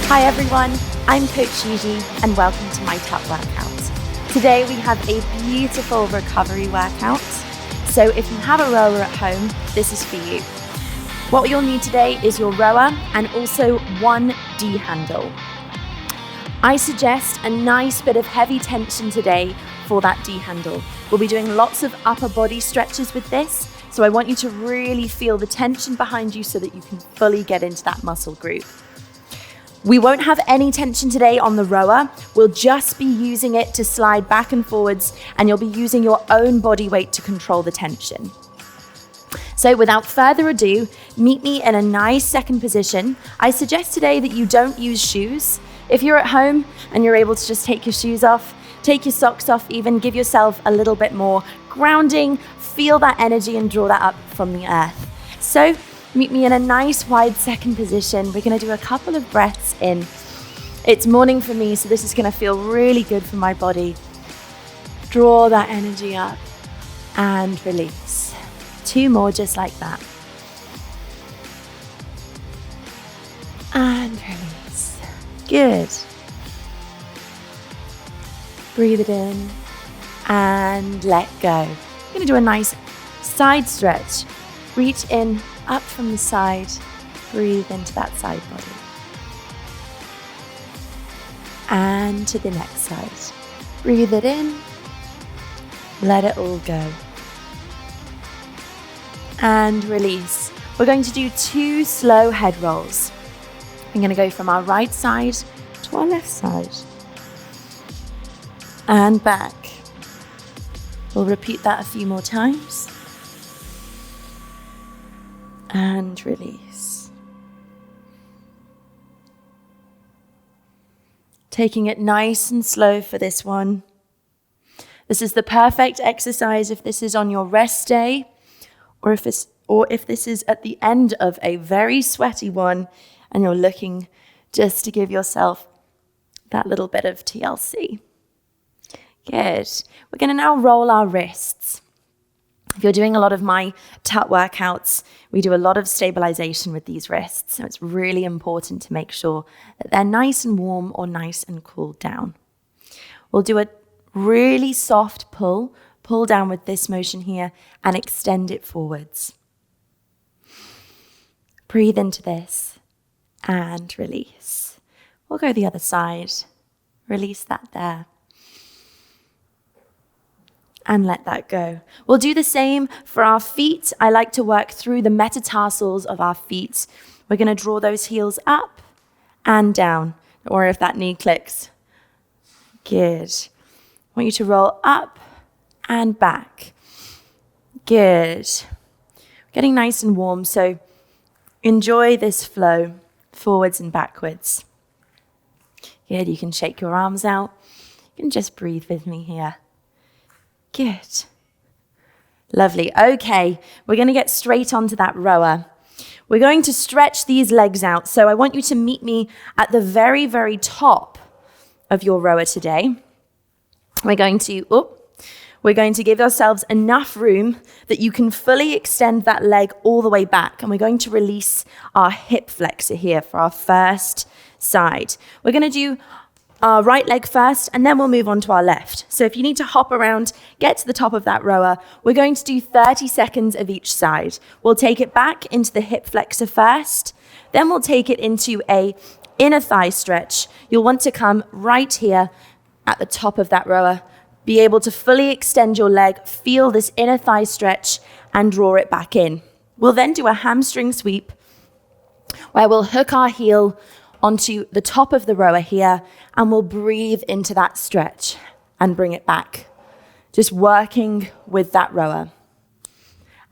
Hi everyone, I'm Coach Gigi and welcome to my TUT workout. Today we have a beautiful recovery workout. So if you have a rower at home, this is for you. What you'll need today is your rower and also one D handle. I suggest a nice bit of heavy tension today for that D handle. We'll be doing lots of upper body stretches with this, so I want you to really feel the tension behind you so that you can fully get into that muscle group. We won't have any tension today on the rower. We'll just be using it to slide back and forwards, and you'll be using your own body weight to control the tension. So without further ado, meet me in a nice second position. I suggest today that you don't use shoes. If you're at home and you're able to just take your shoes off, take your socks off even, give yourself a little bit more grounding, feel that energy and draw that up from the earth. So meet me in a nice wide second position. We're gonna do a couple of breaths in. It's morning for me, so this is gonna feel really good for my body. Draw that energy up and release. 2 more just like that. And release. Good. Breathe it in and let go. I'm gonna do a nice side stretch. Reach in, up from the side, breathe into that side body. And to the next side. Breathe it in, let it all go. And release. We're going to do 2 slow head rolls. I'm going to go from our right side to our left side. And back. We'll repeat that a few more times. And release. Taking it nice and slow for this one. This is the perfect exercise if this is on your rest day, or if this is at the end of a very sweaty one and you're looking just to give yourself that little bit of TLC. Good. We're going to now roll our wrists. If you're doing a lot of my TUT workouts, we do a lot of stabilization with these wrists. So it's really important to make sure that they're nice and warm or nice and cooled down. We'll do a really soft pull down with this motion here and extend it forwards. Breathe into this and release. We'll go the other side. Release that there. And let that go. We'll do the same for our feet. I like to work through the metatarsals of our feet. We're going to draw those heels up and down. Don't worry if that knee clicks. Good. I want you to roll up and back. Good. Getting nice and warm, so enjoy this flow forwards and backwards. Good. You can shake your arms out. You can just breathe with me here. Good. Lovely. Okay, we're going to get straight onto that rower. We're going to stretch these legs out. So I want you to meet me at the very, very top of your rower today. We're going to give ourselves enough room that you can fully extend that leg all the way back. And we're going to release our hip flexor here for our first side. We're going to do our right leg first, and then we'll move on to our left. So if you need to hop around, get to the top of that rower, we're going to do 30 seconds of each side. We'll take it back into the hip flexor first, then we'll take it into a inner thigh stretch. You'll want to come right here at the top of that rower, be able to fully extend your leg, feel this inner thigh stretch, and draw it back in. We'll then do a hamstring sweep, where we'll hook our heel onto the top of the rower here, and we'll breathe into that stretch and bring it back. Just working with that rower.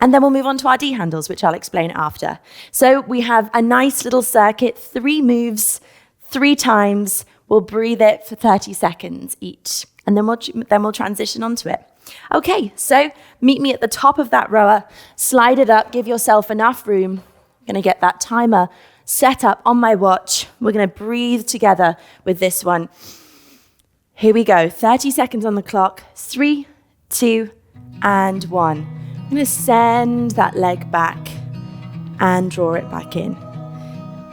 And then we'll move on to our D handles, which I'll explain after. So we have a nice little circuit, 3 moves, 3 times. We'll breathe it for 30 seconds each, and then we'll transition onto it. Okay, so meet me at the top of that rower, slide it up, give yourself enough room. I'm gonna get that timer set up on my watch. We're going to breathe together with this one. Here we go. 30 seconds on the clock. 3, 2, and 1. I'm going to send that leg back and draw it back in.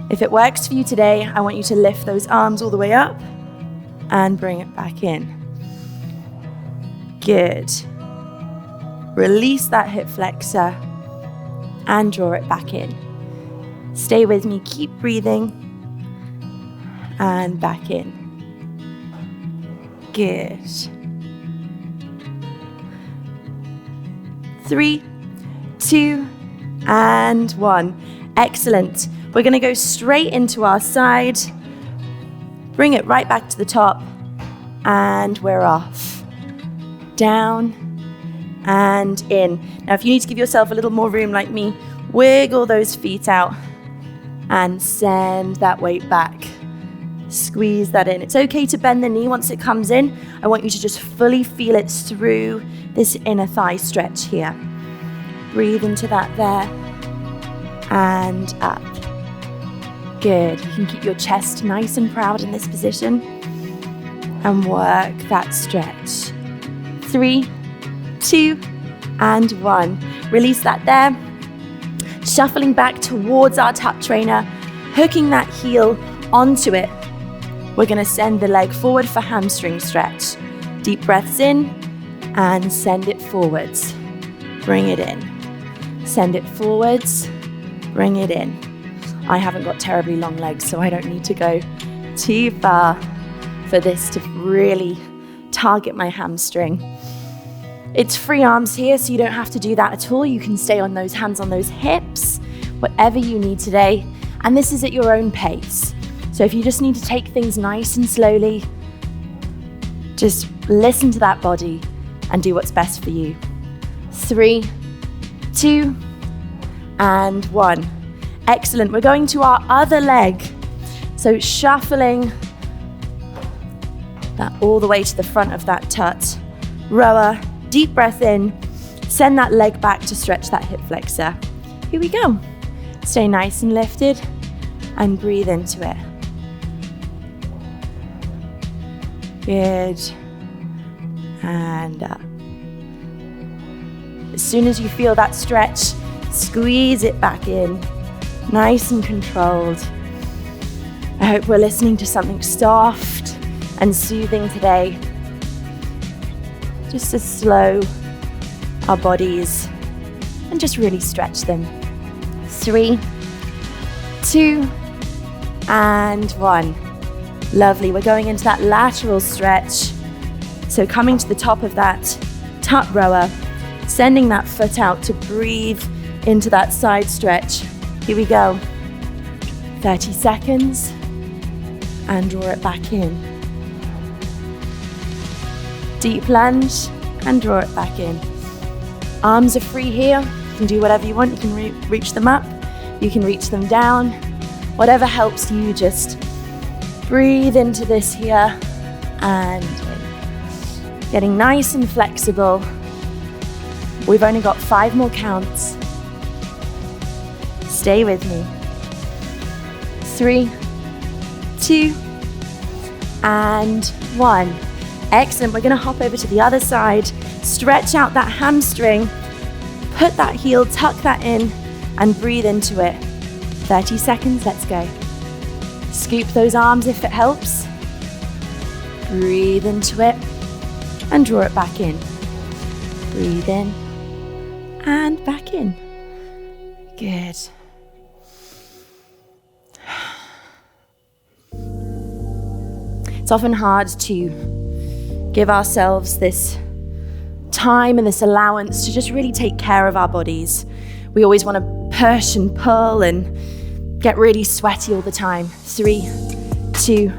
If it works for you today, I want you to lift those arms all the way up and bring it back in. Good. Release that hip flexor and draw it back in. Stay with me, keep breathing and back in. Good. 3, 2, and 1. Excellent. We're going to go straight into our side. Bring it right back to the top. And we're off. Down and in. Now, if you need to give yourself a little more room like me, wiggle those feet out and send that weight back. Squeeze that in. It's okay to bend the knee once it comes in. I want you to just fully feel it through this inner thigh stretch here. Breathe into that there and up. Good. You can keep your chest nice and proud in this position and work that stretch. 3, 2, and 1. Release that there. Shuffling back towards our TUT trainer, hooking that heel onto it. We're going to send the leg forward for hamstring stretch. Deep breaths in and send it forwards. Bring it in. Send it forwards. Bring it in. I haven't got terribly long legs, so I don't need to go too far for this to really target my hamstring. It's free arms here, so you don't have to do that at all. You can stay on those hands on those hips, whatever you need today. And this is at your own pace. So if you just need to take things nice and slowly, just listen to that body and do what's best for you. 3, 2, and 1. Excellent. We're going to our other leg. So shuffling that all the way to the front of that TUT. Rower, deep breath in. Send that leg back to stretch that hip flexor. Here we go. Stay nice and lifted and breathe into it. Good. And up. As soon as you feel that stretch, squeeze it back in. Nice and controlled. I hope we're listening to something soft and soothing today. Just to slow our bodies and just really stretch them. 3, 2, and 1. Lovely. We're going into that lateral stretch. So coming to the top of that TUT rower, sending that foot out to breathe into that side stretch. Here we go. 30 seconds and draw it back in. Deep lunge and draw it back in. Arms are free here. You can do whatever you want. You can reach them up. You can reach them down. Whatever helps you, just breathe into this here and in. Getting nice and flexible. We've only got 5 more counts. Stay with me. 3, 2, and 1. Excellent. We're going to hop over to the other side. Stretch out that hamstring. Put that heel, tuck that in, and breathe into it. 30 seconds. Let's go. Scoop those arms if it helps. Breathe into it and draw it back in. Breathe in and back in. Good. It's often hard to give ourselves this time and this allowance to just really take care of our bodies. We always want to push and pull and get really sweaty all the time. 3, 2,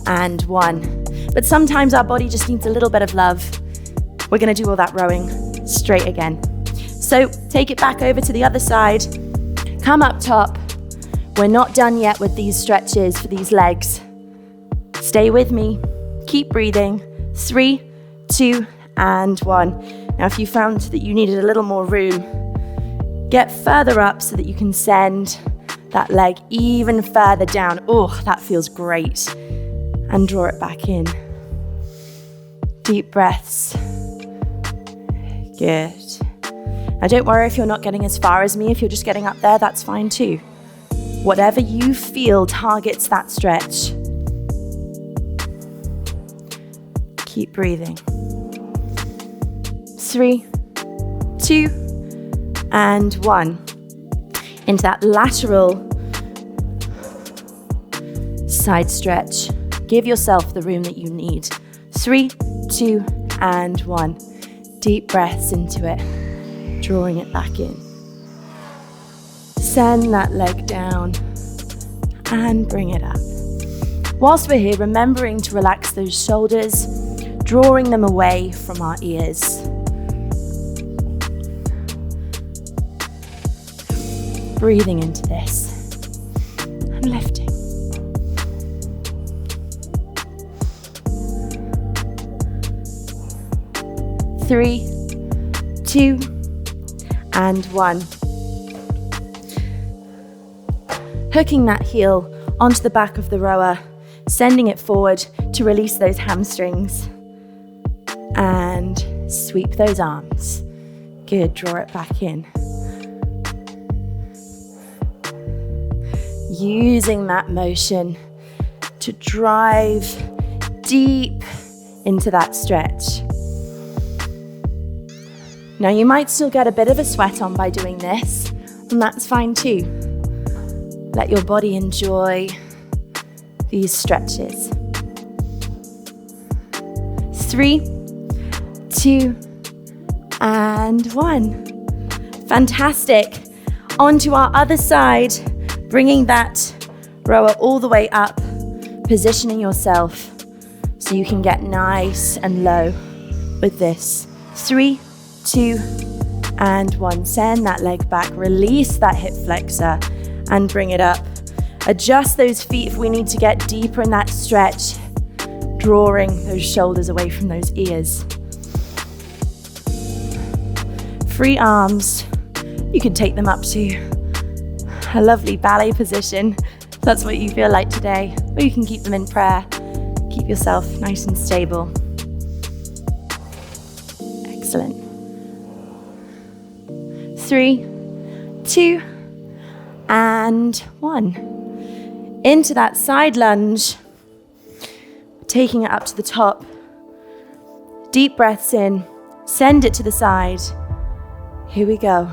and 1. But sometimes our body just needs a little bit of love. We're going to do all that rowing straight again. So take it back over to the other side. Come up top. We're not done yet with these stretches for these legs. Stay with me. Keep breathing. 3, 2, and 1. Now, if you found that you needed a little more room, get further up so that you can send that leg even further down. Oh, that feels great. And draw it back in. Deep breaths. Good. Now, don't worry if you're not getting as far as me. If you're just getting up there, that's fine too. Whatever you feel targets that stretch. Keep breathing. 3, 2, and 1. Into that lateral side stretch. Give yourself the room that you need. 3, 2, and 1. Deep breaths into it, drawing it back in. Send that leg down and bring it up. Whilst we're here, remembering to relax those shoulders, drawing them away from our ears. Breathing into this and lifting. Three, 2, and 1. Hooking that heel onto the back of the rower, sending it forward to release those hamstrings. And sweep those arms. Good, draw it back in. Using that motion to drive deep into that stretch. Now you might still get a bit of a sweat on by doing this, and that's fine too. Let your body enjoy these stretches. 3, 2, and 1. Fantastic. Onto our other side, bringing that rower all the way up, positioning yourself so you can get nice and low with this. 3, 2, and 1. Send that leg back, release that hip flexor, and bring it up. Adjust those feet if we need to get deeper in that stretch, drawing those shoulders away from those ears. Free arms, you can take them up to a lovely ballet position, if that's what you feel like today, or you can keep them in prayer. Keep yourself nice and stable. Excellent. 3, 2, and 1. Into that side lunge, taking it up to the top. Deep breaths in, send it to the side. Here we go.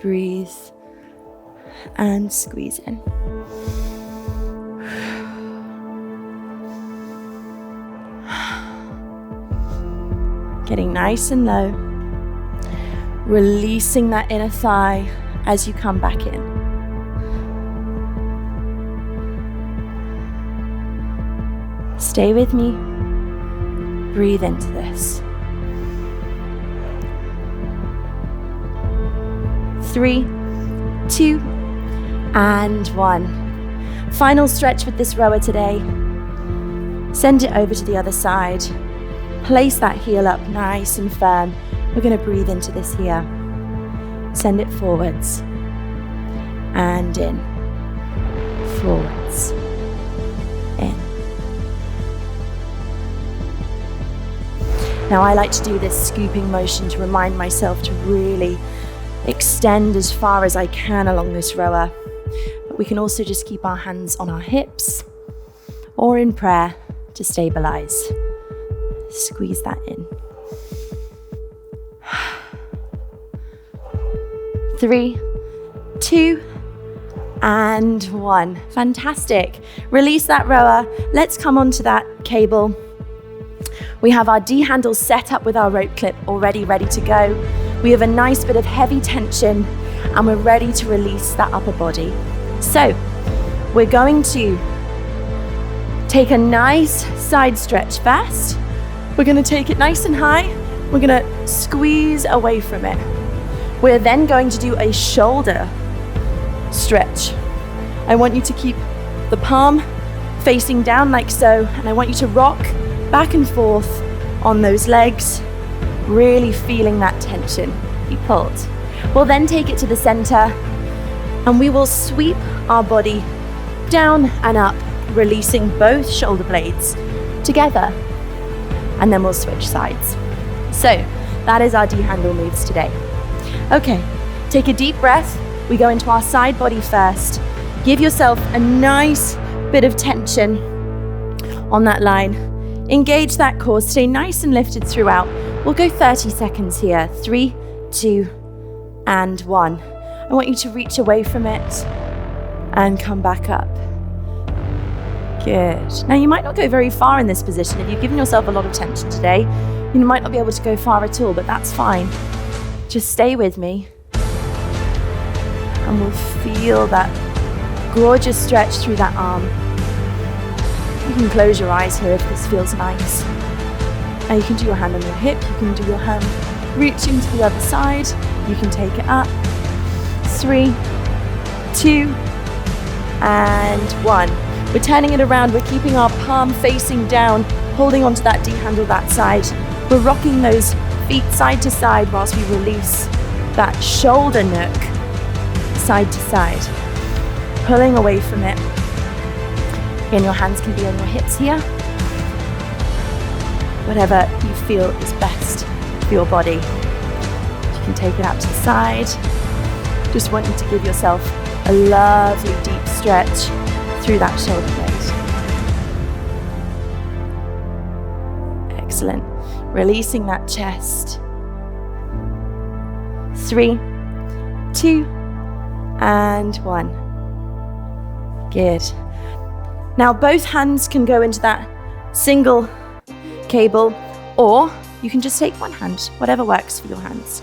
Breathe and squeeze in. Getting nice and low. Releasing that inner thigh as you come back in. Stay with me. Breathe into this. 3, 2, and 1. Final stretch with this rower today. Send it over to the other side. Place that heel up nice and firm. We're going to breathe into this here. Send it forwards and in. Forwards, in. Now I like to do this scooping motion to remind myself to really extend as far as I can along this rower. But we can also just keep our hands on our hips or in prayer to stabilize. Squeeze that in. 3, 2, and 1. Fantastic. Release that rower. Let's come onto that cable. We have our D handles set up with our rope clip already ready to go. We have a nice bit of heavy tension and we're ready to release that upper body. So we're going to take a nice side stretch first. We're going to take it nice and high. We're going to squeeze away from it. We're then going to do a shoulder stretch. I want you to keep the palm facing down like so, and I want you to rock back and forth on those legs, really feeling that tension be pulled. We'll then take it to the center, and we will sweep our body down and up, releasing both shoulder blades together, and then we'll switch sides. So that is our D handle moves today. Okay, take a deep breath. We go into our side body first. Give yourself a nice bit of tension on that line. Engage that core, stay nice and lifted throughout. We'll go 30 seconds here. 3, 2, and 1. I want you to reach away from it and come back up. Good. Now you might not go very far in this position. If you've given yourself a lot of tension today, you might not be able to go far at all, but that's fine. Just stay with me. And we'll feel that gorgeous stretch through that arm. You can close your eyes here if this feels nice. Now you can do your hand on your hip, you can do your hand reaching to the other side, you can take it up. 3, 2, and 1. We're turning it around, we're keeping our palm facing down, holding onto that D handle that side. We're rocking those feet side to side whilst we release that shoulder nook side to side. Pulling away from it. Again, your hands can be on your hips here. Whatever you feel is best for your body. You can take it out to the side. Just want you to give yourself a lovely deep stretch through that shoulder blade. Excellent. Releasing that chest. 3, 2, and 1. Good. Now both hands can go into that single cable, or you can just take one hand, whatever works for your hands.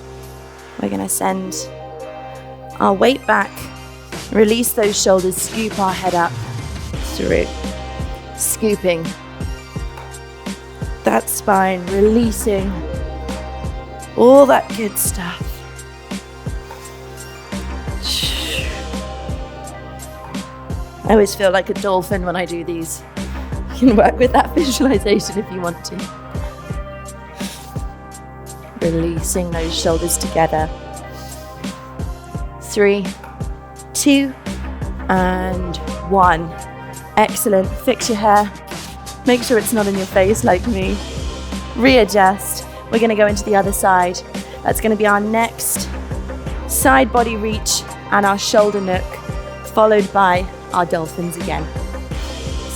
We're going to send our weight back, release those shoulders, scoop our head up through, scooping that spine, releasing all that good stuff. I always feel like a dolphin when I do these. You can work with that visualization if you want to. Releasing those shoulders together. 3, 2, and 1. Excellent. Fix your hair. Make sure it's not in your face like me. Readjust. We're going to go into the other side. That's going to be our next side body reach and our shoulder nook, followed by our dolphins again.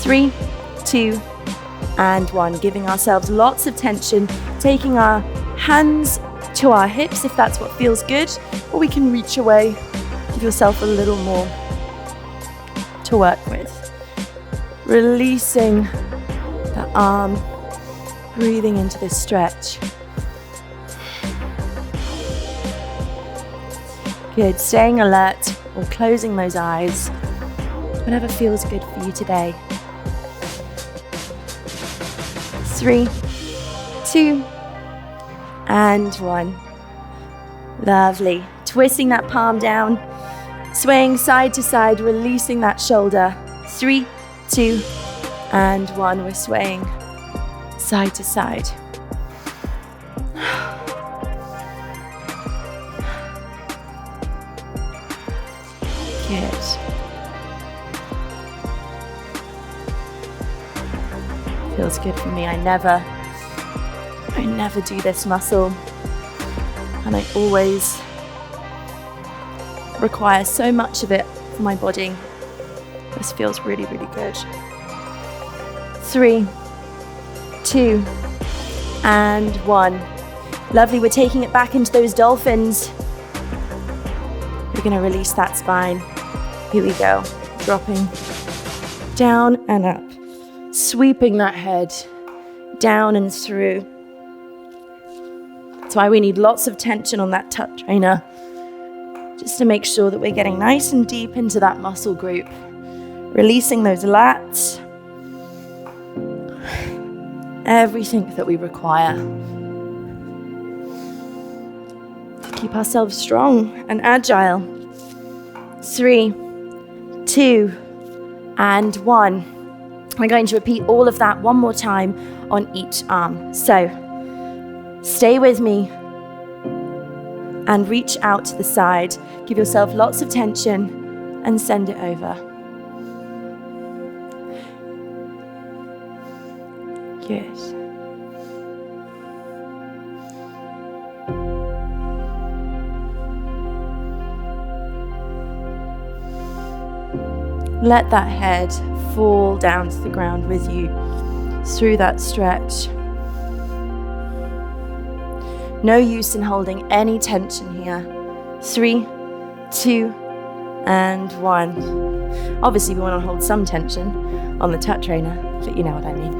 3, 2, and 1. Giving ourselves lots of tension, taking our hands to our hips if that's what feels good, or we can reach away. Give yourself a little more to work with. Releasing the arm, breathing into this stretch. Good. Staying alert or closing those eyes. Whatever feels good for you today. 3, 2, and 1. Lovely. Twisting that palm down, swaying side to side, releasing that shoulder. 3, 2, and 1. We're swaying side to side. Good. Feels good for me. I never do this muscle, and I always require so much of it for my body. This feels really, really good. 3, 2, and 1. Lovely. We're taking it back into those dolphins. We're going to release that spine. Here we go. Dropping down and up. Sweeping that head down and through. That's why we need lots of tension on that TUT trainer, just to make sure that we're getting nice and deep into that muscle group. Releasing those lats. Everything that we require to keep ourselves strong and agile. 3, 2, and 1. We're going to repeat all of that one more time on each arm. So, stay with me and reach out to the side. Give yourself lots of tension and send it over. Good. Let that head fall down to the ground with you through that stretch. No use in holding any tension here. 3, 2, and 1. Obviously, we want to hold some tension on the TUT trainer, but you know what I mean.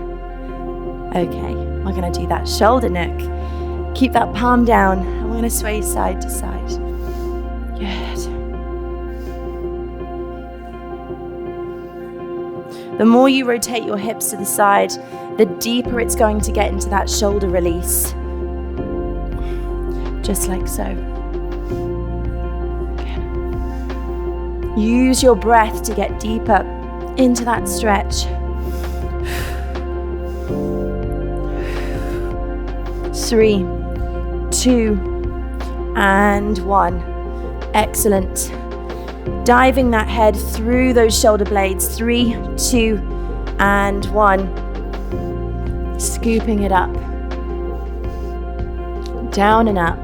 Okay, we're going to do that shoulder nook. Keep that palm down, and we're going to sway side to side. Good. The more you rotate your hips to the side, the deeper it's going to get into that shoulder release. Just like so. Good. Use your breath to get deeper into that stretch. 3, 2, and 1. Excellent. Diving that head through those shoulder blades. 3, 2, and 1. Scooping it up. Down and up.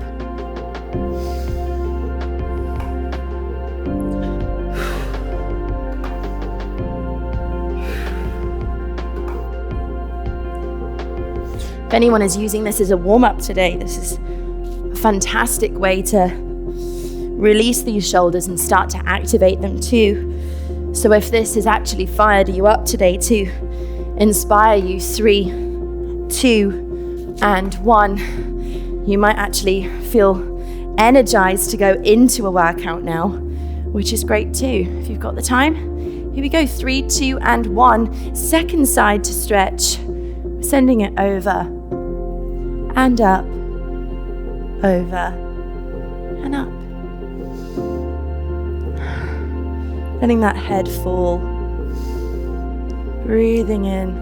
If anyone is using this as a warm-up today, this is a fantastic way to release these shoulders and start to activate them too. So if this has actually fired you up today to inspire you, 3, 2, and 1, you might actually feel energized to go into a workout now, which is great too, if you've got the time. Here we go, 3, 2, and 1. Second side to stretch. Sending it over and up, over and up. Letting that head fall. Breathing in.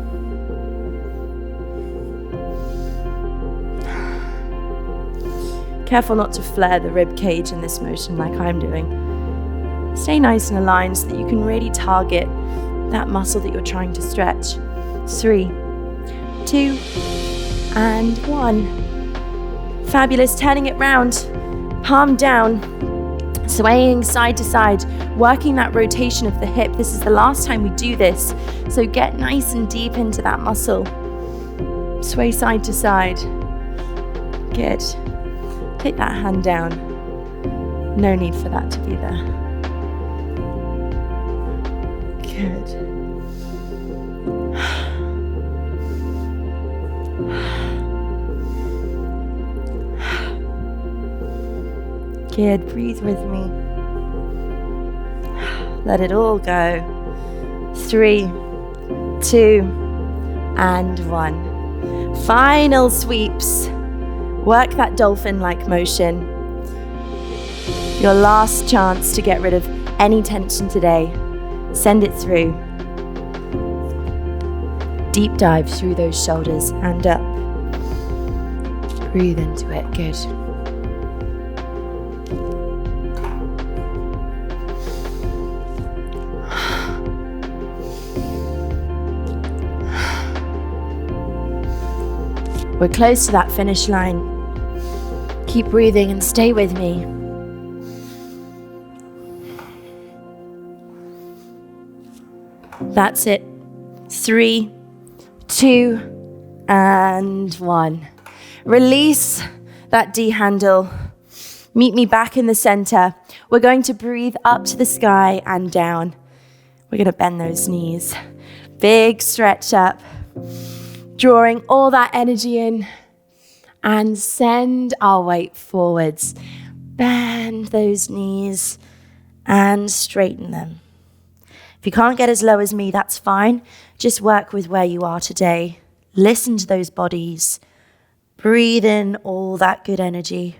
Careful not to flare the rib cage in this motion like I'm doing. Stay nice and aligned so that you can really target that muscle that you're trying to stretch. 3, 2, and 1. Fabulous. Turning it round, palm down, swaying side to side, working that rotation of the hip. This is the last time we do this, so get nice and deep into that muscle. Sway side to side. Good. Take that hand down. No need for that to be there. Good. Good, breathe with me. Let it all go. 3, 2, and 1. Final sweeps. Work that dolphin-like motion. Your last chance to get rid of any tension today. Send it through. Deep dive through those shoulders and up. Breathe into it, good. We're close to that finish line. Keep breathing and stay with me. That's it. 3, 2, and 1. Release that D handle. Meet me back in the center. We're going to breathe up to the sky and down. We're going to bend those knees. Big stretch up. Drawing all that energy in and send our weight forwards. Bend those knees and straighten them. If you can't get as low as me, that's fine. Just work with where you are today. Listen to those bodies. Breathe in all that good energy.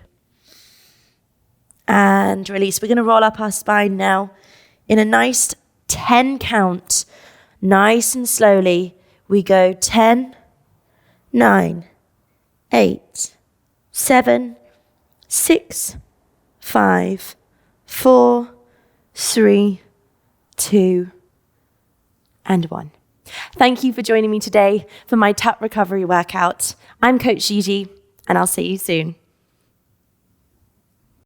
And release. We're going to roll up our spine now in a nice 10 count. Nice and slowly. We go 10, 9, 8, 7, 6, 5, 4, 3, 2, and 1. Thank you for joining me today for my TUT Recovery workout. I'm Coach Gigi, and I'll see you soon.